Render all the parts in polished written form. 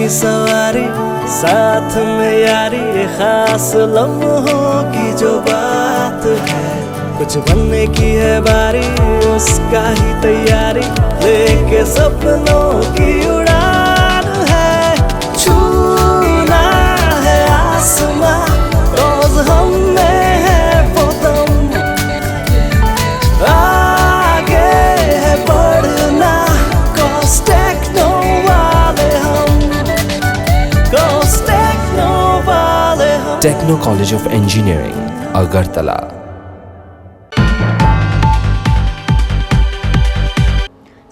की सवारी, साथ में यारी, खास लम्हों की जो बात है। कुछ बनने की है बारी, उसका ही तैयारी, लेके सपनों की उड़ान है। छूना है आसमां, रोज हम में है वो दम, आगे है बढ़ना, cause techno वाले हम, cause techno वाले हम। Techno College of Engineering, Agartala.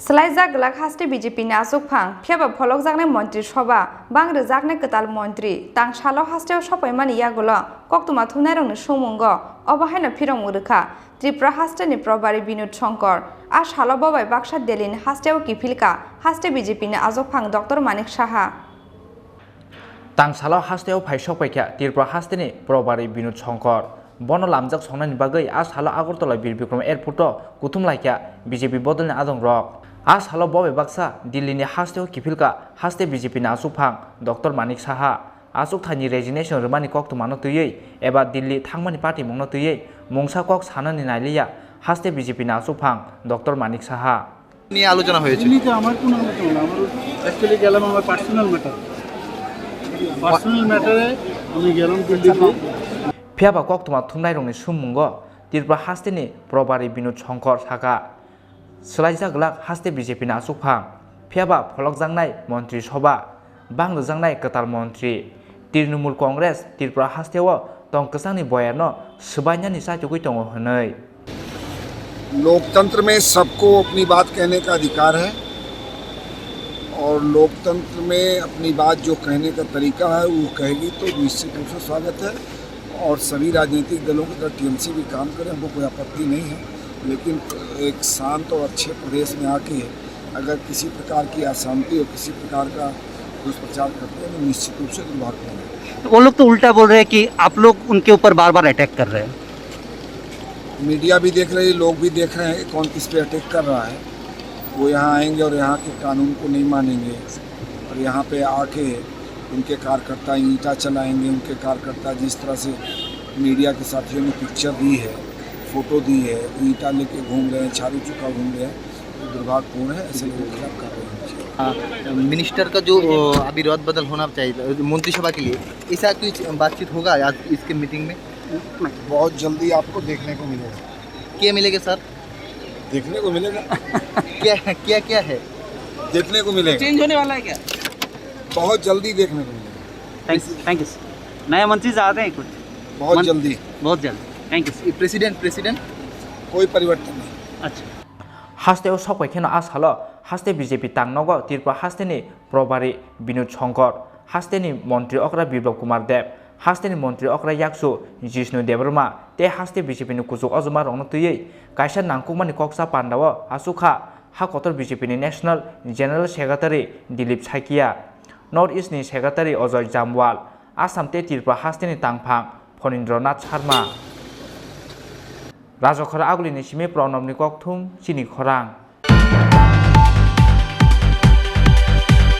Selaijak gelak haste BJP ni asuk phang, phiaba pholok jakne mantri sabha, bangre jakne ketal mantri, tang salo haste sapaimani yagulo, koktuma thumnai rongni sumungo, obahaina phirong urukha, Tripura haste ni Probari Binod Shankar, a salo babai Baksha Delin haste o kipilka, haste BJP ni asuk phang Dr. Manik Saha. Tang salo haste o phaisok paikha Tripura haste ni Probari Binod Shankar. Bono lamjak songnani bagai a salo Agartala Bir Bikram Airport o kutum laikya BJP bodolni adong rok. As halo bobe baksa Delhi ni haste o kipilka haste BJP ni asuk phang Dr. Manik Saha asuk thani resignation rumani kok tumano tuyei eba Delhi thangmani party mongno tuyei mongsa kok sanani nailiya haste BJP ni asuk phang Dr. Manik Saha নিয়ে আলোচনা হয়েছে। এমনিতে আমার কোনো আলোচনা না, আমার actually গেলাম আমার পার্সোনাল ম্যাটারে আমি গেলাম দিল্লিতে। phiaba kok tuma thumnai rongni sumungo Tripura haste ni Probari Binod Shankar Saka Selaijak gelak haste BJP ni asuk phang phiaba pholok jangnai mantri sabha banglo jangnai ketal mantri Trinamool Congress Tripura haste o tong kesangni boyano sbainani saitugui tongo honoi लोकतंत्र में सबको अपनी बात कहने का अधिकार है और लोकतंत्र में अपनी बात जो कहने का तरीका है वो कहेगी तो निश्चित रूप से स्वागत है। और सभी राजनीतिक दलों की तरह टीएमसी भी काम करें, हमको कोई आपत्ति नहीं है, लेकिन एक शांत और अच्छे प्रदेश में आके अगर किसी प्रकार की अशांति और किसी प्रकार का दुष्प्रचार करते हैं तो निश्चित रूप से दुर्भाग्य है। वो लोग तो उल्टा बोल रहे हैं कि आप लोग उनके ऊपर बार बार अटैक कर रहे हैं। मीडिया भी देख रही है, लोग भी देख रहे हैं कि कौन किस पे अटैक कर रहा है। वो यहाँ आएंगे और यहाँ के कानून को नहीं मानेंगे और यहाँ पे आके उनके कार्यकर्ता ईंटा चलाएंगे। उनके कार्यकर्ता जिस तरह से मीडिया के साथियों ने पिक्चर दी है, फोटो दी है, ईंटा लेके घूम रहे हैं, झाड़ू चुका घूम रहे हैं, तो दुर्भाग्यपूर्ण है। ऐसे लोग खिलाफ कर रहे हैं। मिनिस्टर का जो अभी रद्द बदल होना चाहिए मंत्रिसभा के लिए, ऐसा कुछ बातचीत होगा आज इसके मीटिंग में? बहुत जल्दी आपको देखने को मिलेगा। क्या मिलेगा सर? देखने को मिलेगा। क्या क्या क्या है देखने को मिलेगा? चेंज होने वाला है क्या? बहुत जल्दी देखने को मिलेगा। Thank you. नया मंत्री चाहते हैं कुछ? बहुत जल्दी। Thank you. प्रेसिडेंट कोई परिवर्तन नहीं। अच्छा haste o sokpaikeno as halo haste BJP tangnogo Tripura haste ni Probari Binod Shankar haste ni mantri okra Biplab Kumar Dev haste ni mantri okra Yaksu Jishnu Devrama te haste BJP ni kusuk ojoma rongno tuyei kaisa nangkukmani koksa pandao asukha ha kotor BJP ni National General Secretary Dilip Saikia North East ni Secretary Ojoy Jamwal Assam te Tripura haste ni tangphang Phonindranath Sharma Rajokhara aguli ni simi pranamni kokthum chini khorang